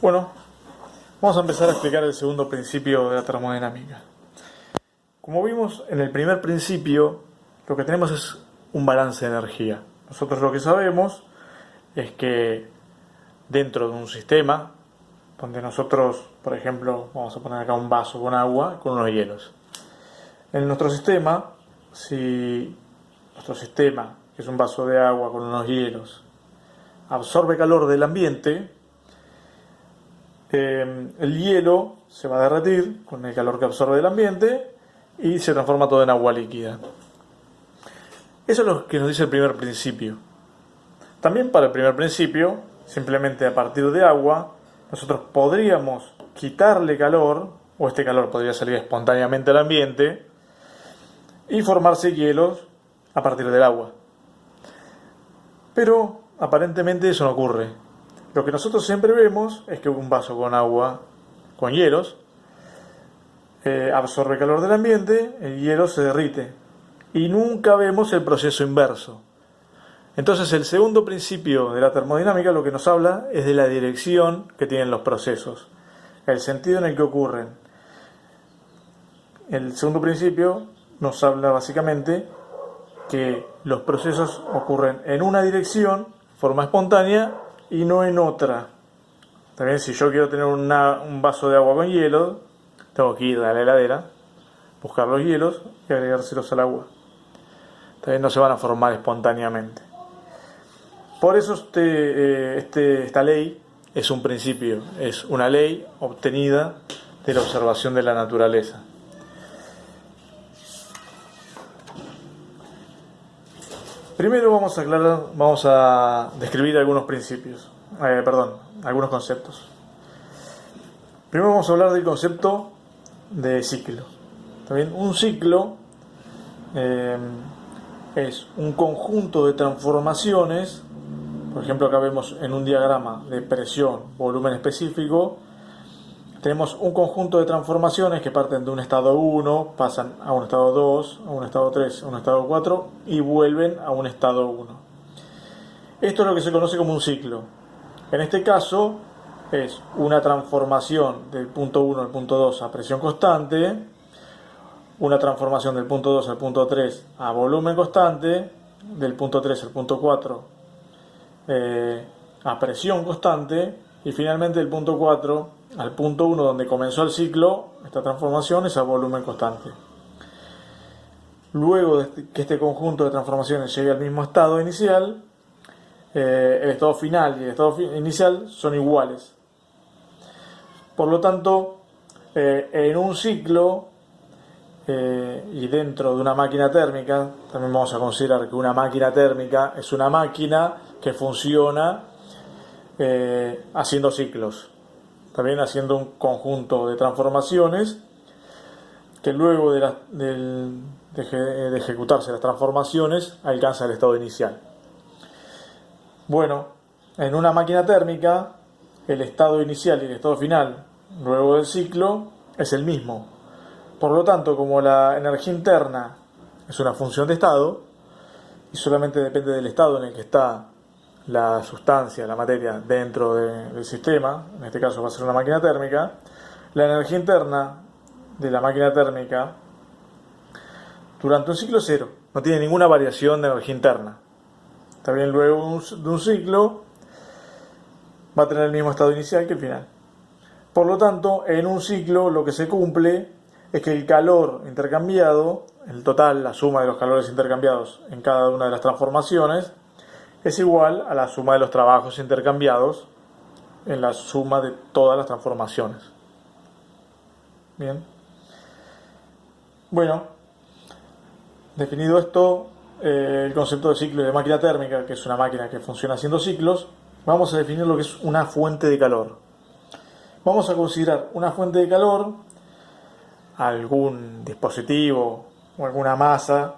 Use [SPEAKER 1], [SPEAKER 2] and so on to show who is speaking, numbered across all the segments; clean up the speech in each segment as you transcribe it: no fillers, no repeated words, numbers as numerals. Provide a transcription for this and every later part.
[SPEAKER 1] Bueno, vamos a empezar a explicar el segundo principio de la termodinámica. Como vimos en el primer principio, lo que tenemos es un balance de energía. Nosotros lo que sabemos es que dentro de un sistema, donde nosotros, por ejemplo, vamos a poner acá un vaso con agua, con unos hielos. En nuestro sistema, si nuestro sistema, que es un vaso de agua con unos hielos, absorbe calor del ambiente, el hielo se va a derretir con el calor que absorbe del ambiente y se transforma todo en agua líquida. Eso es lo que nos dice el primer principio. También para el primer principio, simplemente a partir de agua, nosotros podríamos quitarle calor, o este calor podría salir espontáneamente al ambiente, y formarse hielos a partir del agua. Pero aparentemente eso no ocurre. Lo que nosotros siempre vemos es que un vaso con agua, con hielos, absorbe calor del ambiente, el hielo se derrite. Y nunca vemos el proceso inverso. Entonces el segundo principio de la termodinámica lo que nos habla es de la dirección que tienen los procesos, el sentido en el que ocurren. El segundo principio nos habla básicamente que los procesos ocurren en una dirección, de forma espontánea, y no en otra. También si yo quiero tener un vaso de agua con hielo, tengo que ir a la heladera, buscar los hielos y agregárselos al agua. También no se van a formar espontáneamente. Por eso esta ley es un principio, es una ley obtenida de la observación de la naturaleza. Primero vamos a describir algunos principios, algunos conceptos. Primero vamos a hablar del concepto de ciclo. También un ciclo es un conjunto de transformaciones. Por ejemplo, acá vemos en un diagrama de presión, volumen específico, tenemos un conjunto de transformaciones que parten de un estado 1, pasan a un estado 2, a un estado 3, a un estado 4 y vuelven a un estado 1. Esto es lo que se conoce como un ciclo. En este caso es una transformación del punto 1 al punto 2 a presión constante, una transformación del punto 2 al punto 3 a volumen constante, del punto 3 al punto 4 a presión constante y finalmente del punto 4 al punto 1 donde comenzó el ciclo, esta transformación es a volumen constante. Luego de que este conjunto de transformaciones llegue al mismo estado inicial, el estado final y el estado inicial son iguales. Por lo tanto, en un ciclo y dentro de una máquina térmica, también vamos a considerar que una máquina térmica es una máquina que funciona haciendo ciclos, también haciendo un conjunto de transformaciones que luego de ejecutarse las transformaciones alcanza el estado inicial. Bueno, en una máquina térmica el estado inicial y el estado final luego del ciclo es el mismo. Por lo tanto, como la energía interna es una función de estado y solamente depende del estado en el que está la sustancia, la materia dentro del sistema, en este caso va a ser una máquina térmica, la energía interna de la máquina térmica durante un ciclo es cero, no tiene ninguna variación de energía interna. También luego de un ciclo va a tener el mismo estado inicial que el final. Por lo tanto, en un ciclo lo que se cumple es que el calor intercambiado, el total, la suma de los calores intercambiados en cada una de las transformaciones, es igual a la suma de los trabajos intercambiados en la suma de todas las transformaciones. Bien. Bueno, definido esto, el concepto de ciclo y de máquina térmica, que es una máquina que funciona haciendo ciclos, vamos a definir lo que es una fuente de calor. Vamos a considerar una fuente de calor, algún dispositivo o alguna masa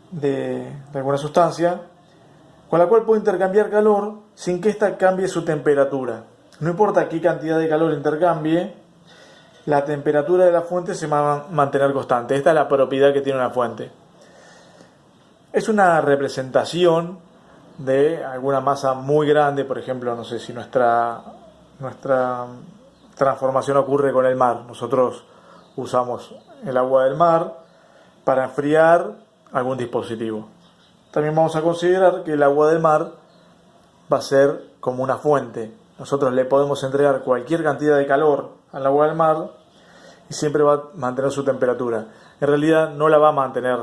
[SPEAKER 1] de alguna sustancia, con la cual puedo intercambiar calor sin que ésta cambie su temperatura. No importa qué cantidad de calor intercambie, la temperatura de la fuente se va a mantener constante. Esta es la propiedad que tiene una fuente. Es una representación de alguna masa muy grande, por ejemplo, no sé si nuestra nuestra transformación ocurre con el mar. Nosotros usamos el agua del mar para enfriar algún dispositivo. También vamos a considerar que el agua del mar va a ser como una fuente. Nosotros le podemos entregar cualquier cantidad de calor al agua del mar y siempre va a mantener su temperatura. En realidad no la va a mantener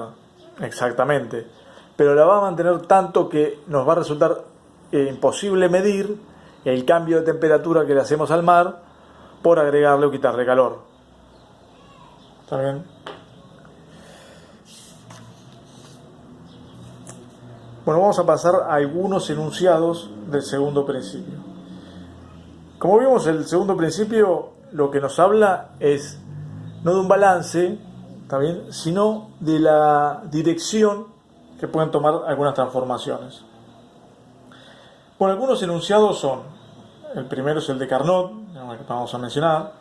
[SPEAKER 1] exactamente, pero la va a mantener tanto que nos va a resultar imposible medir el cambio de temperatura que le hacemos al mar por agregarle o quitarle calor. ¿Está bien? Bueno, vamos a pasar a algunos enunciados del segundo principio. Como vimos, el segundo principio lo que nos habla es no de un balance, ¿también?, sino de la dirección que pueden tomar algunas transformaciones. Bueno, algunos enunciados son, el primero es el de Carnot, que vamos a mencionar.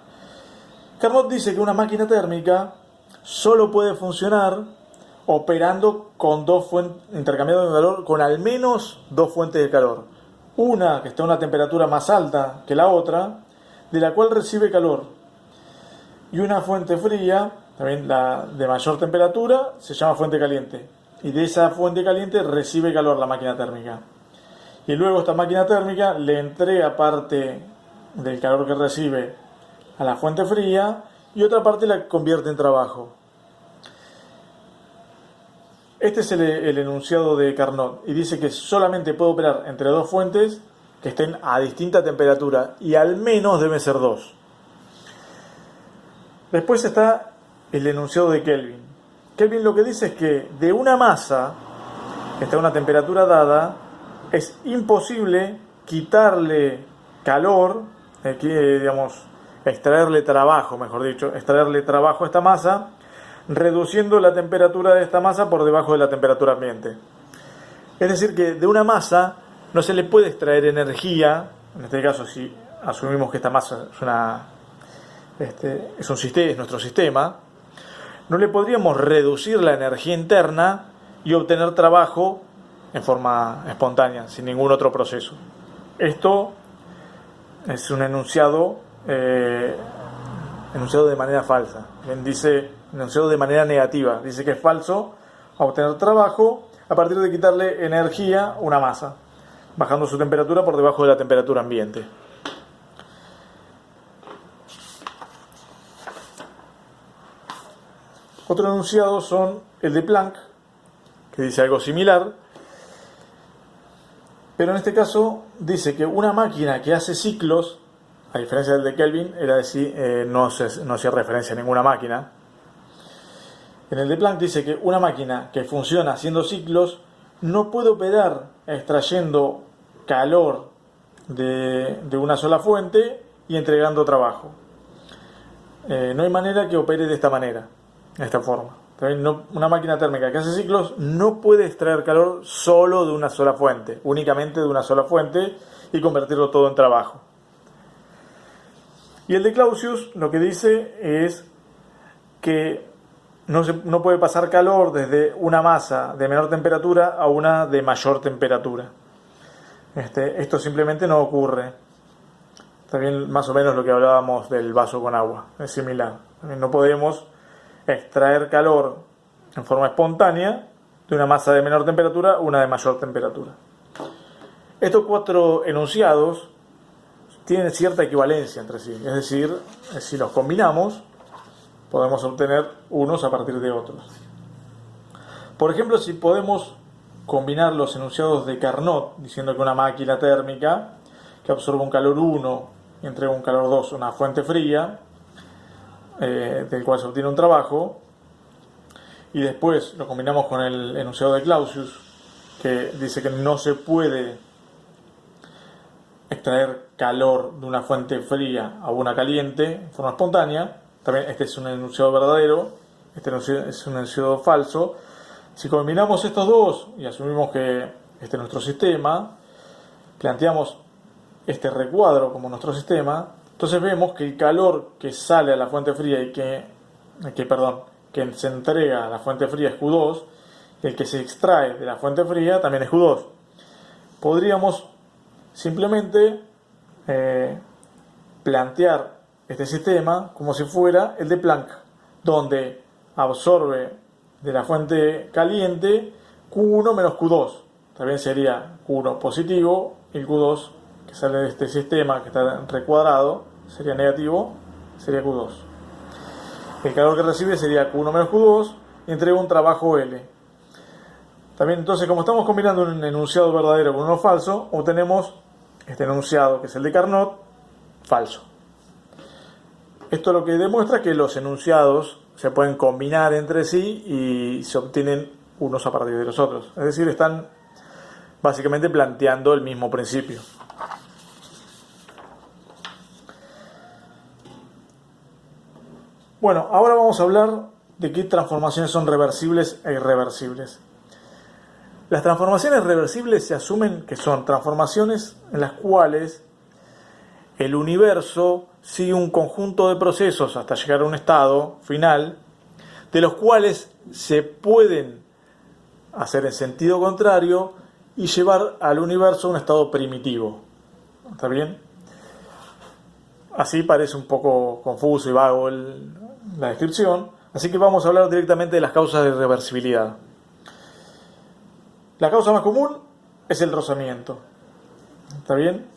[SPEAKER 1] Carnot dice que una máquina térmica solo puede funcionar operando con intercambiando calor con al menos dos fuentes de calor. Una que está a una temperatura más alta que la otra, de la cual recibe calor. Y una fuente fría, también la de mayor temperatura, se llama fuente caliente. Y de esa fuente caliente recibe calor la máquina térmica. Y luego esta máquina térmica le entrega parte del calor que recibe a la fuente fría y otra parte la convierte en trabajo. Este es el enunciado de Carnot y dice que solamente puede operar entre dos fuentes que estén a distinta temperatura y al menos deben ser dos. Después está el enunciado de Kelvin. Kelvin lo que dice es que de una masa que está a una temperatura dada es imposible quitarle calor, extraerle trabajo a esta masa, reduciendo la temperatura de esta masa por debajo de la temperatura ambiente. Es decir, que de una masa no se le puede extraer energía. En este caso, si asumimos que esta masa es nuestro sistema, no le podríamos reducir la energía interna y obtener trabajo en forma espontánea, sin ningún otro proceso. Esto es un enunciado de manera falsa. Dice enunciado de manera negativa. Dice que es falso obtener trabajo a partir de quitarle energía a una masa, bajando su temperatura por debajo de la temperatura ambiente. Otro enunciado son el de Planck, que dice algo similar, pero en este caso dice que una máquina que hace ciclos, a diferencia del de Kelvin, era decir, no hacía referencia a ninguna máquina. En el de Planck dice que una máquina que funciona haciendo ciclos no puede operar extrayendo calor de una sola fuente y entregando trabajo. No hay manera que opere de esta manera, de esta forma. Una máquina térmica que hace ciclos no puede extraer calor solo de una sola fuente, únicamente de una sola fuente, y convertirlo todo en trabajo. Y el de Clausius lo que dice es que no puede pasar calor desde una masa de menor temperatura a una de mayor temperatura. Esto simplemente no ocurre. También más o menos lo que hablábamos del vaso con agua, es similar. También no podemos extraer calor en forma espontánea de una masa de menor temperatura a una de mayor temperatura. Estos cuatro enunciados tienen cierta equivalencia entre sí, es decir, si los combinamos podemos obtener unos a partir de otros. Por ejemplo, si podemos combinar los enunciados de Carnot, diciendo que una máquina térmica que absorbe un calor 1 y entrega un calor 2 a una fuente fría, del cual se obtiene un trabajo, y después lo combinamos con el enunciado de Clausius, que dice que no se puede extraer calor de una fuente fría a una caliente en forma espontánea. También este es un enunciado verdadero, este es un enunciado falso. Si combinamos estos dos y asumimos que este es nuestro sistema, planteamos este recuadro como nuestro sistema, entonces vemos que el calor que sale a la fuente fría y que se entrega a la fuente fría es Q2, y el que se extrae de la fuente fría también es Q2. Podríamos simplemente plantear este sistema como si fuera el de Planck, donde absorbe de la fuente caliente Q1 menos Q2. También sería Q1 positivo y el Q2 que sale de este sistema que está recuadrado sería negativo, sería Q2. El calor que recibe sería Q1 menos Q2 y entrega un trabajo L. También, entonces, como estamos combinando un enunciado verdadero con uno falso, obtenemos este enunciado, que es el de Carnot, falso. Esto lo que demuestra que los enunciados se pueden combinar entre sí y se obtienen unos a partir de los otros. Es decir, están básicamente planteando el mismo principio. Bueno, ahora vamos a hablar de qué transformaciones son reversibles e irreversibles. Las transformaciones reversibles se asumen que son transformaciones en las cuales el universo sigue un conjunto de procesos hasta llegar a un estado final, de los cuales se pueden hacer en sentido contrario y llevar al universo a un estado primitivo. ¿Está bien? Así parece un poco confuso y vago la descripción, así que vamos a hablar directamente de las causas de reversibilidad. La causa más común es el rozamiento. ¿Está bien?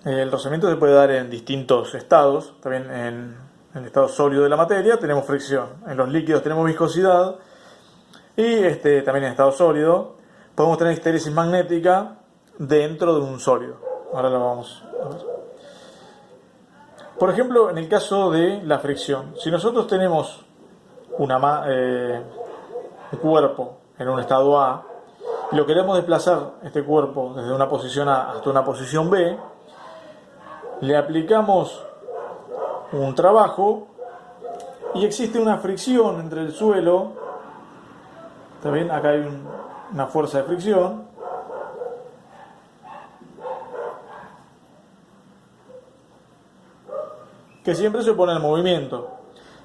[SPEAKER 1] El rozamiento se puede dar en distintos estados. También en el estado sólido de la materia tenemos fricción. En los líquidos tenemos viscosidad. Y también en estado sólido podemos tener histéresis magnética dentro de un sólido. Ahora lo vamos a ver. Por ejemplo, en el caso de la fricción, si nosotros tenemos un cuerpo en un estado A y lo queremos desplazar este cuerpo desde una posición A hasta una posición B, le aplicamos un trabajo y existe una fricción entre el suelo. ¿Está bien? Acá hay una fuerza de fricción. Que siempre se opone al movimiento.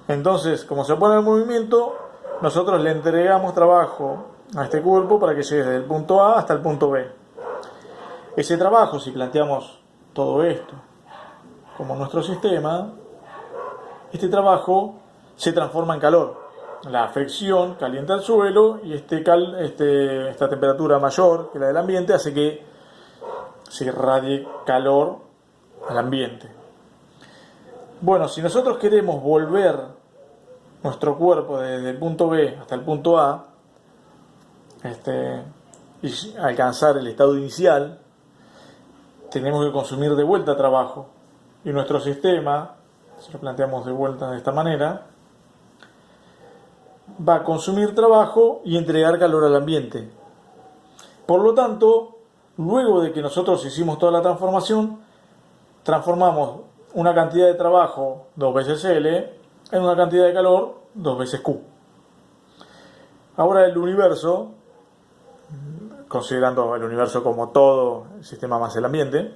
[SPEAKER 1] Entonces, como se opone al movimiento, nosotros le entregamos trabajo a este cuerpo para que llegue desde el punto A hasta el punto B. Ese trabajo, si planteamos todo esto como nuestro sistema, este trabajo se transforma en calor. La fricción calienta el suelo y esta temperatura mayor que la del ambiente hace que se irradie calor al ambiente. Bueno, si nosotros queremos volver nuestro cuerpo desde el punto B hasta el punto A y alcanzar el estado inicial, tenemos que consumir de vuelta trabajo. Y nuestro sistema, si lo planteamos de vuelta de esta manera, va a consumir trabajo y entregar calor al ambiente. Por lo tanto, luego de que nosotros hicimos toda la transformación, transformamos una cantidad de trabajo 2 veces L en una cantidad de calor 2 veces Q. Ahora el universo, considerando el universo como todo el sistema más el ambiente,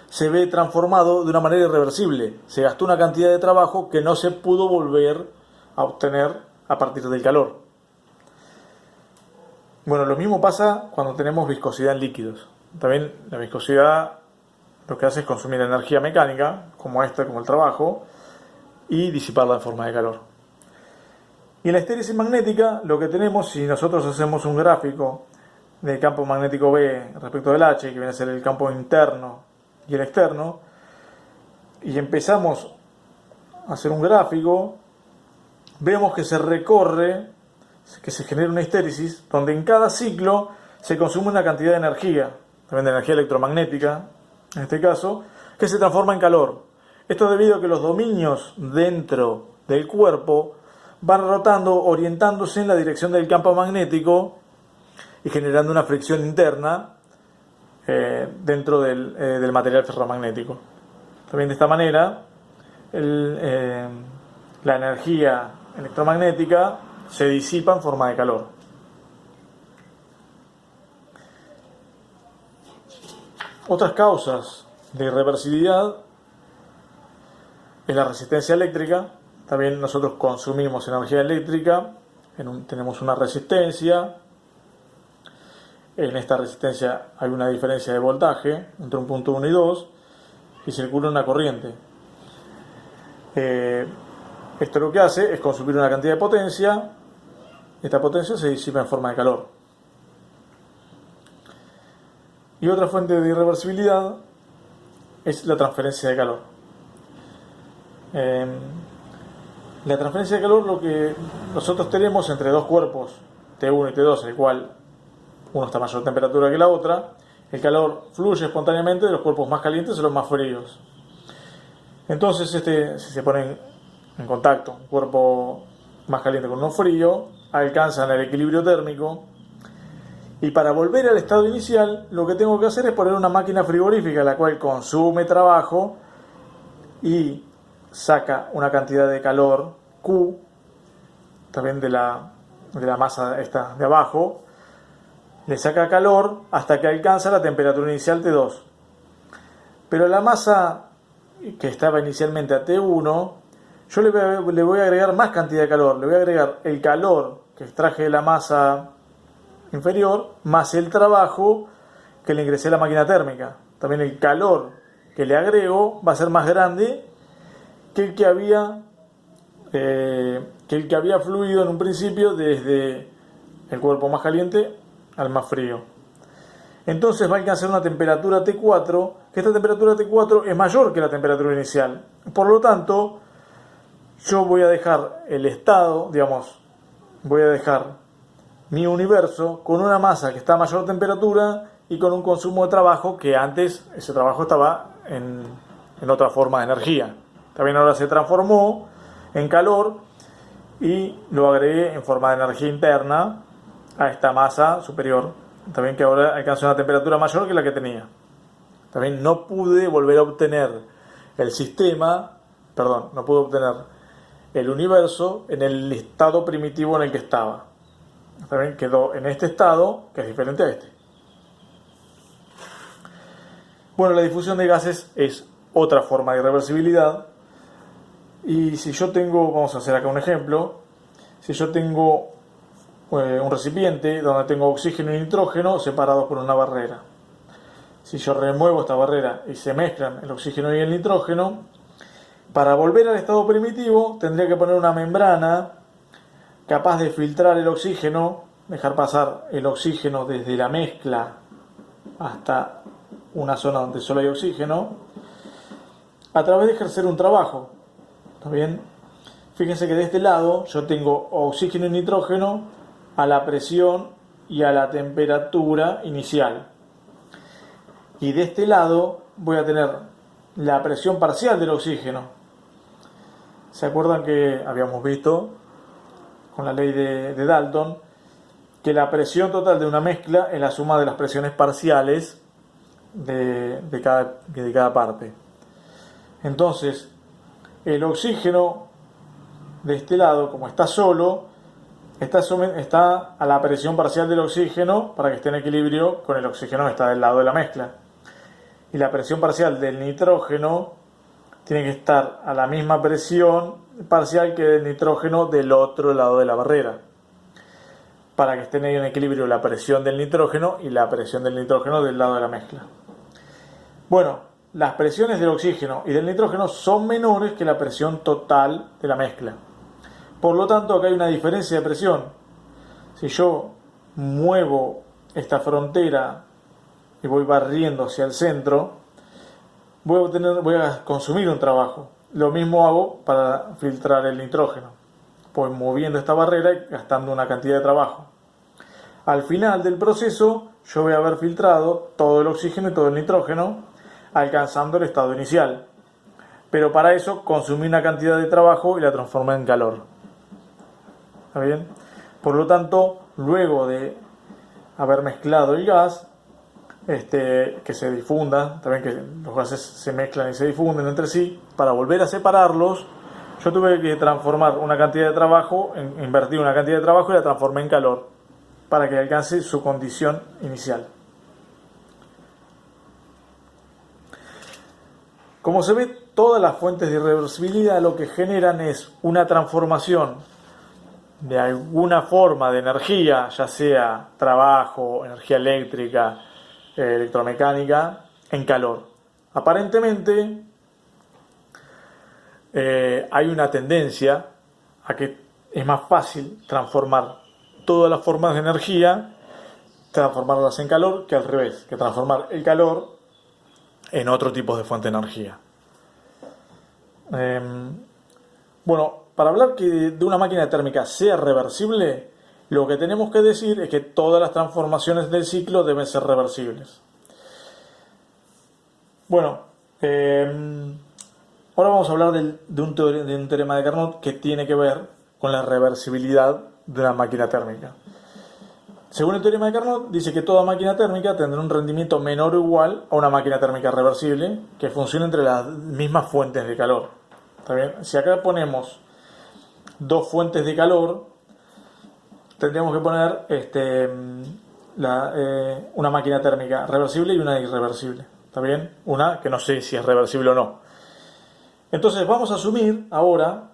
[SPEAKER 1] se ve transformado de una manera irreversible. Se gastó una cantidad de trabajo que no se pudo volver a obtener a partir del calor. Bueno, lo mismo pasa cuando tenemos viscosidad en líquidos. También la viscosidad lo que hace es consumir energía mecánica, como como el trabajo, y disiparla en forma de calor. Y en la histéresis magnética, lo que tenemos, si nosotros hacemos un gráfico del campo magnético B respecto del H, que viene a ser el campo interno y el externo, y empezamos a hacer un gráfico, vemos que se recorre, que se genera una histéresis, donde en cada ciclo se consume una cantidad de energía, también de energía electromagnética, en este caso, que se transforma en calor. Esto debido a que los dominios dentro del cuerpo van rotando, orientándose en la dirección del campo magnético y generando una fricción interna dentro del material ferromagnético. También de esta manera, la energía electromagnética se disipa en forma de calor. Otras causas de irreversibilidad es la resistencia eléctrica. También nosotros consumimos energía eléctrica, tenemos una resistencia. En esta resistencia hay una diferencia de voltaje entre un punto 1 y 2. y circula una corriente. Esto lo que hace es consumir una cantidad de potencia. Esta potencia se disipa en forma de calor. Y otra fuente de irreversibilidad es la transferencia de calor. La transferencia de calor, lo que nosotros tenemos entre dos cuerpos, T1 y T2, el cual uno está a mayor temperatura que la otra, el calor fluye espontáneamente de los cuerpos más calientes a los más fríos. Entonces, si se ponen en contacto un cuerpo más caliente con uno frío, alcanzan el equilibrio térmico, y para volver al estado inicial lo que tengo que hacer es poner una máquina frigorífica la cual consume trabajo y saca una cantidad de calor Q, también de la masa esta de abajo, le saca calor hasta que alcanza la temperatura inicial T2. Pero la masa que estaba inicialmente a T1, yo le voy a agregar más cantidad de calor, le voy a agregar el calor que extraje de la masa inferior, más el trabajo que le ingresé a la máquina térmica. También el calor que le agrego va a ser más grande que el que había fluido en un principio desde el cuerpo más caliente al más frío. Entonces va a alcanzar una temperatura T4, que esta temperatura T4 es mayor que la temperatura inicial. Por lo tanto, yo voy a dejar el estado, voy a dejar mi universo con una masa que está a mayor temperatura y con un consumo de trabajo que antes ese trabajo estaba en otra forma de energía. También ahora se transformó en calor y lo agregué en forma de energía interna a esta masa superior. También que ahora alcanza una temperatura mayor que la que tenía. También no pude volver a obtener no pude obtener el universo en el estado primitivo en el que estaba. También quedó en este estado, que es diferente a este. Bueno, la difusión de gases es otra forma de irreversibilidad. Y si yo tengo, vamos a hacer acá un ejemplo, si yo tengo un recipiente donde tengo oxígeno y nitrógeno separados por una barrera. Si yo remuevo esta barrera y se mezclan el oxígeno y el nitrógeno, para volver al estado primitivo tendría que poner una membrana capaz de filtrar el oxígeno, dejar pasar el oxígeno desde la mezcla hasta una zona donde solo hay oxígeno, a través de ejercer un trabajo. ¿Está bien? Fíjense que de este lado yo tengo oxígeno y nitrógeno a la presión y a la temperatura inicial. Y de este lado voy a tener la presión parcial del oxígeno. ¿Se acuerdan que habíamos visto con la ley de Dalton que la presión total de una mezcla es la suma de las presiones parciales de cada parte? Entonces, el oxígeno de este lado, como está solo, está a la presión parcial del oxígeno para que esté en equilibrio con el oxígeno que está del lado de la mezcla. Y la presión parcial del nitrógeno tiene que estar a la misma presión parcial que el nitrógeno del otro lado de la barrera, para que estén ahí en equilibrio la presión del nitrógeno y la presión del nitrógeno del lado de la mezcla. Bueno, las presiones del oxígeno y del nitrógeno son menores que la presión total de la mezcla. Por lo tanto, acá hay una diferencia de presión. Si yo muevo esta frontera y voy barriendo hacia el centro, voy a consumir un trabajo. Lo mismo hago para filtrar el nitrógeno. Voy moviendo esta barrera y gastando una cantidad de trabajo. Al final del proceso, yo voy a haber filtrado todo el oxígeno y todo el nitrógeno, alcanzando el estado inicial. Pero para eso consumí una cantidad de trabajo y la transformé en calor. ¿Está bien? Por lo tanto, luego de haber mezclado el gas, que se difunda, también que los gases se mezclan y se difunden entre sí, para volver a separarlos, yo tuve que transformar una cantidad de trabajo, invertir una cantidad de trabajo y la transformé en calor, para que alcance su condición inicial. Como se ve, todas las fuentes de irreversibilidad lo que generan es una transformación de alguna forma de energía, ya sea trabajo, energía eléctrica, electromecánica, en calor. Aparentemente hay una tendencia a que es más fácil transformar todas las formas de energía, transformarlas en calor, que al revés, que transformar el calor en otro tipo de fuente de energía. Bueno, para hablar de una máquina térmica sea reversible, lo que tenemos que decir es que todas las transformaciones del ciclo deben ser reversibles. Bueno, ahora vamos a hablar de un teorema de Carnot que tiene que ver con la reversibilidad de una máquina térmica. Según el teorema de Carnot, dice que toda máquina térmica tendrá un rendimiento menor o igual a una máquina térmica reversible que funcione entre las mismas fuentes de calor. ¿Está bien? Si acá ponemos dos fuentes de calor, tendríamos que poner una máquina térmica reversible y una irreversible. ¿Está bien? Una que no sé si es reversible o no. Entonces vamos a asumir ahora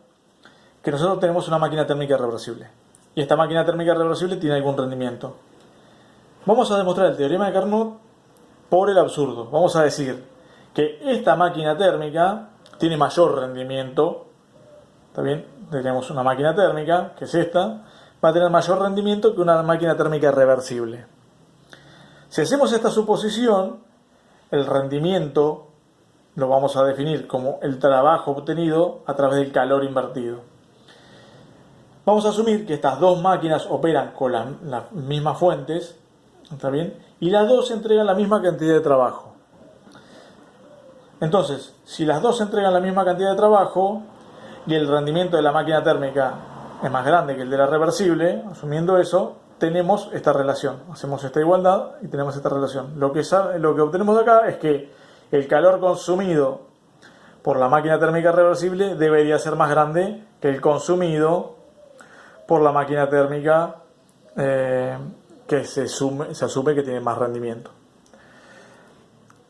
[SPEAKER 1] que nosotros tenemos una máquina térmica reversible. Y esta máquina térmica reversible tiene algún rendimiento. Vamos a demostrar el teorema de Carnot por el absurdo. Vamos a decir que esta máquina térmica tiene mayor rendimiento. ¿Está bien? Tenemos una máquina térmica, que es esta, va a tener mayor rendimiento que una máquina térmica reversible. Si hacemos esta suposición, el rendimiento lo vamos a definir como el trabajo obtenido a través del calor invertido. Vamos a asumir que estas dos máquinas operan con las mismas fuentes, ¿está bien? Y las dos entregan la misma cantidad de trabajo. Entonces, si las dos entregan la misma cantidad de trabajo y el rendimiento de la máquina térmica es más grande que el de la reversible, asumiendo eso, tenemos esta relación. Hacemos esta igualdad y tenemos esta relación. Lo que obtenemos de acá es que el calor consumido por la máquina térmica reversible debería ser más grande que el consumido por la máquina térmica que se asume que tiene más rendimiento.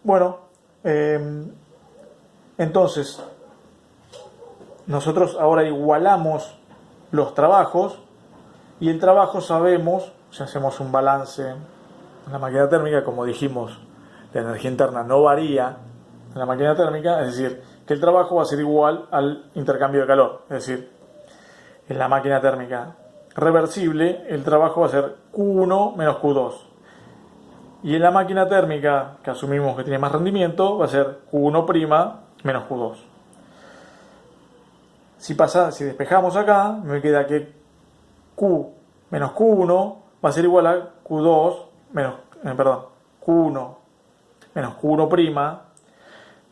[SPEAKER 1] Bueno, entonces nosotros ahora igualamos los trabajos y el trabajo sabemos, si hacemos un balance en la máquina térmica, como dijimos, la energía interna no varía en la máquina térmica, es decir, que el trabajo va a ser igual al intercambio de calor, es decir, en la máquina térmica reversible el trabajo va a ser Q1 menos Q2 y en la máquina térmica que asumimos que tiene más rendimiento va a ser Q1' menos Q2. Si despejamos acá, me queda que Q menos Q1 va a ser igual a Q1 menos Q1'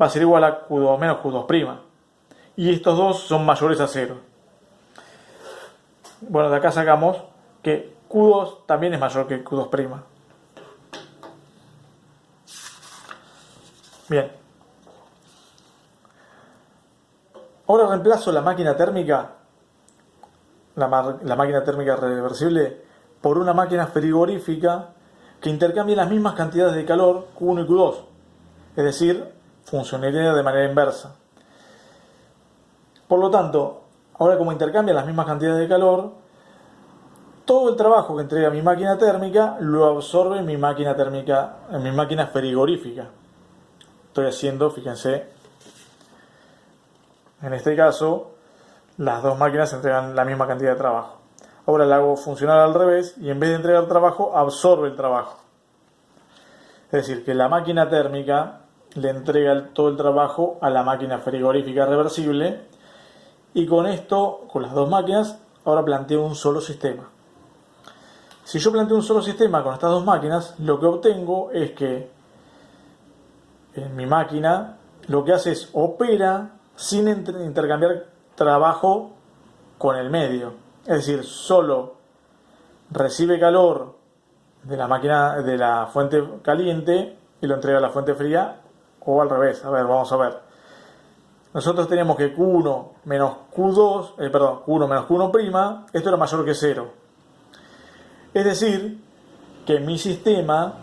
[SPEAKER 1] va a ser igual a Q2 menos Q2'. Y estos dos son mayores a 0. Bueno, de acá sacamos que Q2 también es mayor que Q2'. Bien. Ahora reemplazo la máquina térmica, la máquina térmica reversible, por una máquina frigorífica que intercambia las mismas cantidades de calor Q1 y Q2. Es decir, funcionaría de manera inversa. Por lo tanto, ahora como intercambia las mismas cantidades de calor, todo el trabajo que entrega mi máquina térmica lo absorbe en mi máquina frigorífica. Estoy haciendo, fíjense, en este caso, las dos máquinas entregan la misma cantidad de trabajo. Ahora la hago funcionar al revés y en vez de entregar trabajo, absorbe el trabajo. Es decir, que la máquina térmica le entrega todo el trabajo a la máquina frigorífica reversible y con esto, con las dos máquinas, ahora planteo un solo sistema. Si yo planteo un solo sistema con estas dos máquinas, lo que obtengo es que en mi máquina lo que hace es opera sin intercambiar trabajo con el medio. Es decir, solo recibe calor de la máquina, de la fuente caliente y lo entrega a la fuente fría, o al revés. A ver, vamos a ver. Nosotros tenemos que Q1 menos Q1', esto era mayor que 0. Es decir, que mi sistema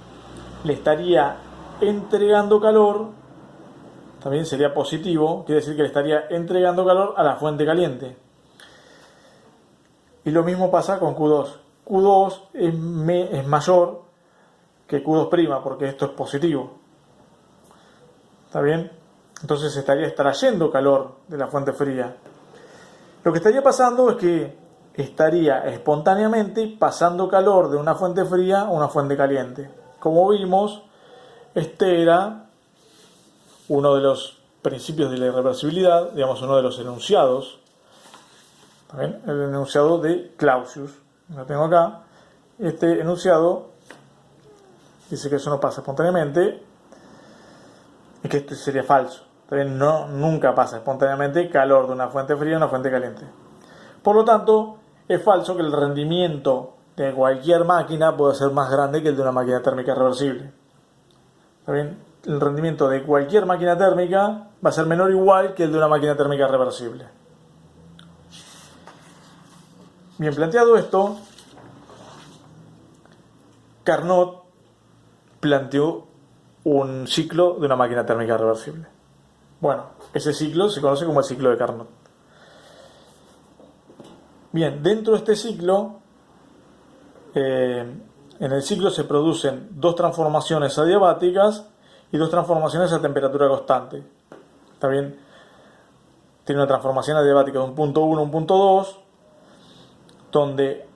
[SPEAKER 1] le estaría entregando calor, también sería positivo, quiere decir que le estaría entregando calor a la fuente caliente. Y lo mismo pasa con Q2. Q2 es mayor que Q2', porque esto es positivo. ¿Está bien? Entonces estaría extrayendo calor de la fuente fría. Lo que estaría pasando es que estaría espontáneamente pasando calor de una fuente fría a una fuente caliente. Como vimos, este era uno de los principios de la irreversibilidad, digamos uno de los enunciados. ¿Está bien? El enunciado de Clausius. Lo tengo acá. Este enunciado dice que eso no pasa espontáneamente y que esto sería falso. También nunca pasa espontáneamente calor de una fuente fría a una fuente caliente. Por lo tanto, es falso que el rendimiento de cualquier máquina pueda ser más grande que el de una máquina térmica reversible. ¿Está bien? El rendimiento de cualquier máquina térmica va a ser menor o igual que el de una máquina térmica reversible. Bien planteado esto, Carnot planteó un ciclo de una máquina térmica reversible. Bueno, ese ciclo se conoce como el ciclo de Carnot. Bien, dentro de este ciclo, en el ciclo se producen dos transformaciones adiabáticas y dos transformaciones a temperatura constante. ¿Está bien? Tiene una transformación adiabática de un punto 1 a un punto 2, donde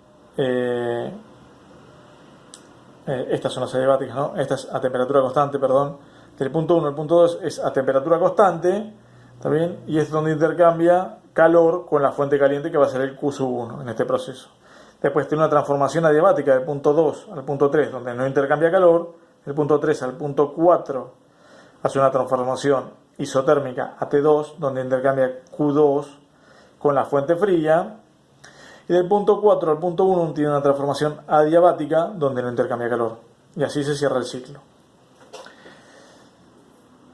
[SPEAKER 1] estas son las adiabáticas, ¿no? Esta es a temperatura constante, perdón. Del punto 1 al punto 2 es a temperatura constante, ¿está bien? Y es donde intercambia calor con la fuente caliente, que va a ser el Q1 en este proceso. Después tiene una transformación adiabática del punto 2 al punto 3, donde no intercambia calor. Del punto 3 al punto 4 hace una transformación isotérmica a T2, donde intercambia Q2 con la fuente fría. Y del punto 4 al punto 1 tiene una transformación adiabática, donde no intercambia calor. Y así se cierra el ciclo.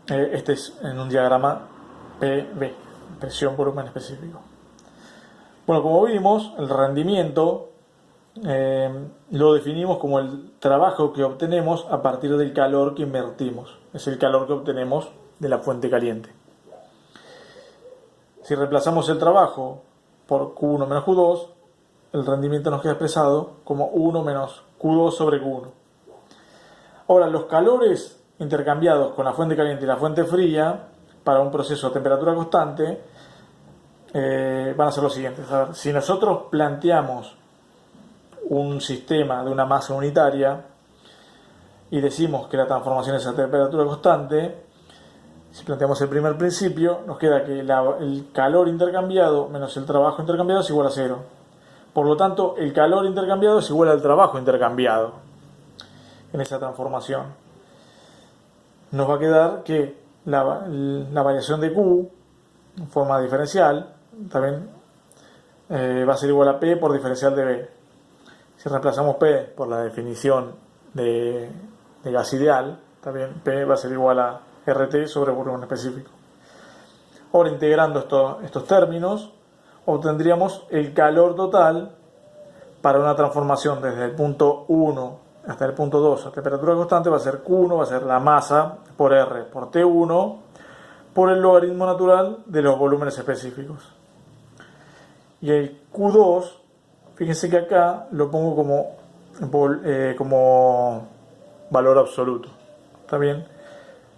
[SPEAKER 1] Este es en un diagrama PV, presión volumen específico. Bueno, como vimos, el rendimiento lo definimos como el trabajo que obtenemos a partir del calor que invertimos. Es el calor que obtenemos de la fuente caliente. Si reemplazamos el trabajo por Q1 menos Q2, el rendimiento nos queda expresado como 1 menos Q2 sobre Q1. Ahora, los calores intercambiados con la fuente caliente y la fuente fría para un proceso a temperatura constante van a ser los siguientes. A ver, si nosotros planteamos un sistema de una masa unitaria y decimos que la transformación es a temperatura constante, si planteamos el primer principio, nos queda que el calor intercambiado menos el trabajo intercambiado es igual a 0. Por lo tanto, el calor intercambiado es igual al trabajo intercambiado en esa transformación. Nos va a quedar que la variación de Q en forma diferencial también va a ser igual a P por diferencial de B. Si reemplazamos P por la definición de gas ideal, también P va a ser igual a RT sobre volumen específico. Ahora, integrando estos términos, obtendríamos el calor total para una transformación desde el punto 1 hasta el punto 2 a temperatura constante. Va a ser Q1, va a ser la masa por R por T1 por el logaritmo natural de los volúmenes específicos. Y el Q2, fíjense que acá lo pongo como valor absoluto. ¿Está bien?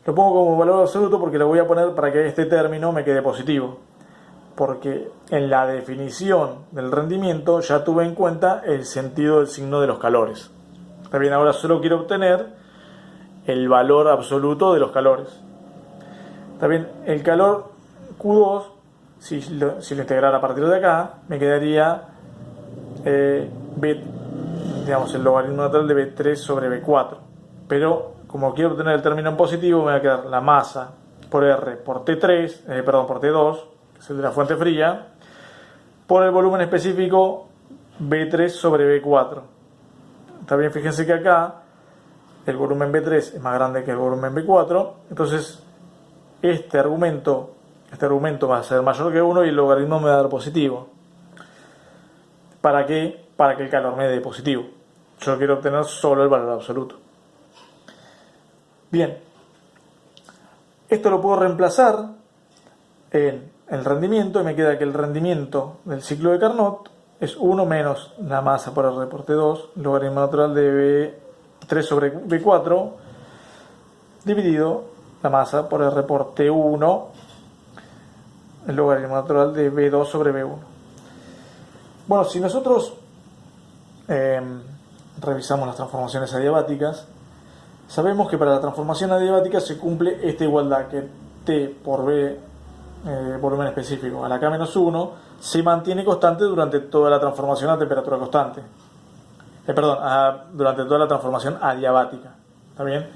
[SPEAKER 1] Lo pongo como valor absoluto porque lo voy a poner para que este término me quede positivo. Porque en la definición del rendimiento ya tuve en cuenta el sentido del signo de los calores. Está bien, ahora solo quiero obtener el valor absoluto de los calores. Está bien, el calor Q2, si lo integrara a partir de acá, me quedaría el logaritmo natural de B3 sobre B4. Pero como quiero obtener el término en positivo, me va a quedar la masa por R por T3, por T2, que es el de la fuente fría, por el volumen específico B3 sobre B4. También fíjense que acá el volumen B3 es más grande que el volumen B4, entonces este argumento va a ser mayor que 1 y el logaritmo me va a dar positivo. ¿Para qué? Para que el calor me dé positivo. Yo quiero obtener solo el valor absoluto. Bien, esto lo puedo reemplazar en el rendimiento y me queda que el rendimiento del ciclo de Carnot es 1 menos la masa por R por T2, logaritmo natural de B3 sobre B4, dividido la masa por R por T1, el logaritmo natural de V2 sobre V1. Bueno, si nosotros revisamos las transformaciones adiabáticas, sabemos que para la transformación adiabática se cumple esta igualdad, que T por V, volumen específico, a la K-1, se mantiene constante durante toda la transformación a temperatura constante. Durante toda la transformación adiabática. ¿Está bien?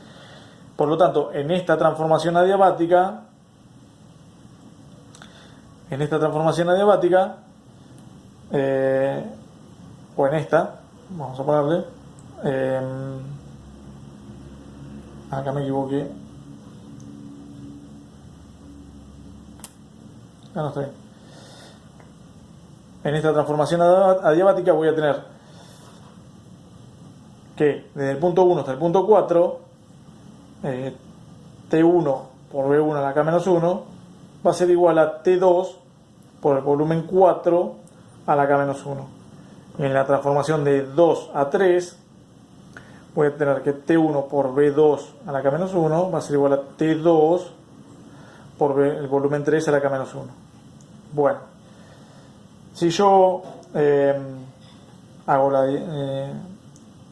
[SPEAKER 1] Por lo tanto, en esta transformación adiabática, o en esta, vamos a ponerle, acá me equivoqué, no está bien. En esta transformación adiabática voy a tener que desde el punto 1 hasta el punto 4, T1 por V1 a la K-1 va a ser igual a T2 por el volumen 4 a la K-1. Y en la transformación de 2 a 3 voy a tener que T1 por V2 a la K-1 va a ser igual a T2 por el volumen 3 a la K-1. Bueno, si yo hago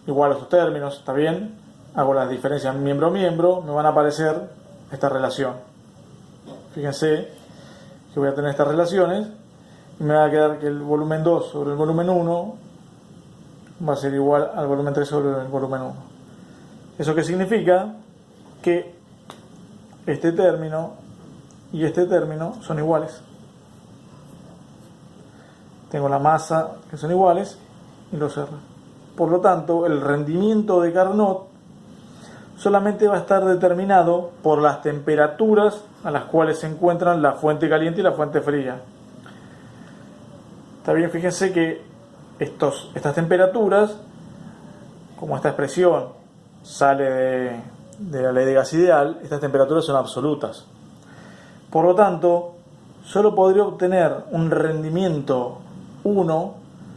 [SPEAKER 1] igual a estos términos, está bien, hago las diferencias miembro a miembro, me van a aparecer esta relación. Fíjense que voy a tener estas relaciones y me va a quedar que el volumen 2 sobre el volumen 1 va a ser igual al volumen 3 sobre el volumen 1. ¿Eso qué significa? Que este término y este término son iguales. Tengo la masa que son iguales y los R. Por lo tanto, el rendimiento de Carnot solamente va a estar determinado por las temperaturas a las cuales se encuentran la fuente caliente y la fuente fría. Está bien, fíjense que estas temperaturas, como esta expresión sale de la ley de gas ideal, estas temperaturas son absolutas. Por lo tanto, solo podría obtener un rendimiento 1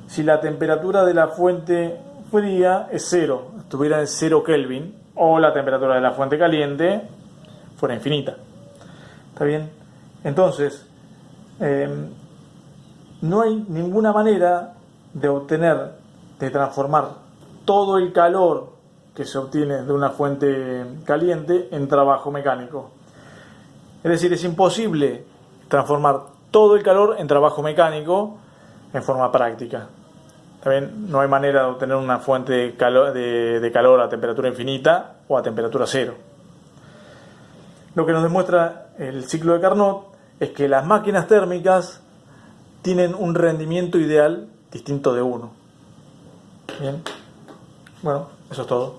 [SPEAKER 1] si la temperatura de la fuente fría es 0, estuviera en 0 Kelvin, o la temperatura de la fuente caliente fuera infinita. ¿Está bien? Entonces, no hay ninguna manera de transformar todo el calor que se obtiene de una fuente caliente en trabajo mecánico. Es decir, es imposible transformar todo el calor en trabajo mecánico en forma práctica. También no hay manera de obtener una fuente de calor a temperatura infinita o a temperatura cero. Lo que nos demuestra el ciclo de Carnot es que las máquinas térmicas tienen un rendimiento ideal distinto de 1. Bien, bueno, eso es todo.